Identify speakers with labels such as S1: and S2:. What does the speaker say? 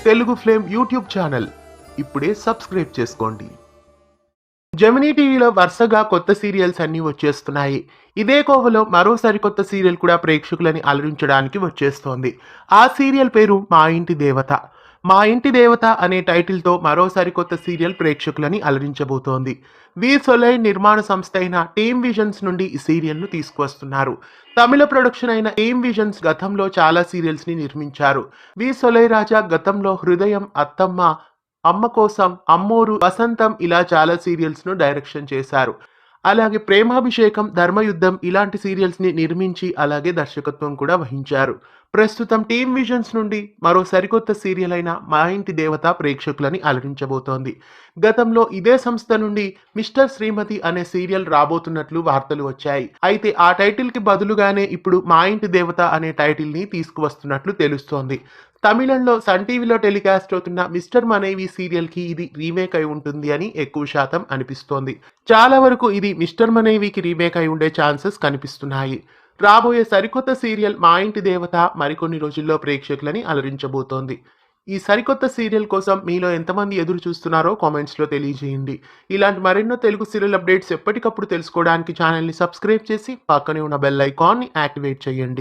S1: Telugu flame YouTube channel ఇప్పుడే subscribe చేసుకోండి. Gemini టీవీలో వరుసగా కొత్త సీరియల్స్ అన్నీ వచ్చేస్తున్నాయి. ఇదే కోవలో మరో సరికొత్త సీరియల్ కూడా ప్రేక్షకులని అలరించడానికి వచ్చేస్తోంది. ఆ సీరియల్ పేరు మా ఇంటి దేవత. మా ఇంటి దేవత అనే టైటిల్తో మరో సరికొత్త సీరియల్ ప్రేక్షకులని అలరించబోతోంది. వి సొలైన్ నిర్మాణ సంస్థ అయిన టీమ్ విజన్స్ నుండి ఈ సీరియల్ను తీసుకువస్తున్నారు. తమిళ ప్రొడక్షన్ అయిన టీమ్ విజన్స్ గతంలో చాలా సీరియల్స్ ని నిర్మించారు. వి సొలై రాజా గతంలో హృదయం, అత్తమ్మ, అమ్మ కోసం, అమ్మోరు, వసంతం ఇలా చాలా సీరియల్స్ ను డైరెక్షన్ చేశారు. అలాగే ప్రేమాభిషేకం, ధర్మయుద్ధం ఇలాంటి సీరియల్స్ ని నిర్మించి అలాగే దర్శకత్వం కూడా వహించారు. ప్రస్తుతం టీమ్ విజన్స్ నుండి మరో సరికొత్త సీరియల్ అయిన మా ఇంటి దేవత ప్రేక్షకులని అలరించబోతోంది. గతంలో ఇదే సంస్థ నుండి మిస్టర్ శ్రీమతి అనే సీరియల్ రాబోతున్నట్లు వార్తలు వచ్చాయి. అయితే ఆ టైటిల్ కి బదులుగానే ఇప్పుడు మా ఇంటి దేవత అనే టైటిల్ ని తీసుకువస్తున్నట్లు తెలుస్తోంది. తమిళంలో సన్ టీవీలో టెలికాస్ట్ అవుతున్న మిస్టర్ మనైవి సీరియల్ కి ఇది రీమేక్ అయి ఉంటుంది అని ఎక్కువ శాతం అనిపిస్తోంది. చాలా వరకు ఇది మిస్టర్ మనైవికి రీమేక్ అయి ఉండే ఛాన్సెస్ కనిపిస్తున్నాయి. రాబోయే సరికొత్త సీరియల్ మా ఇంటి దేవత మరికొన్ని రోజుల్లో ప్రేక్షకులని అలరించబోతోంది. ఈ సరికొత్త సీరియల్ కోసం మీలో ఎంతమంది ఎదురు చూస్తున్నారో కామెంట్స్లో తెలియజేయండి. ఇలాంటి మరెన్నో తెలుగు సీరియల్ అప్డేట్స్ ఎప్పటికప్పుడు తెలుసుకోవడానికి ఛానల్ని సబ్స్క్రైబ్ చేసి పక్కనే ఉన్న బెల్ ఐకాన్ని యాక్టివేట్ చేయండి.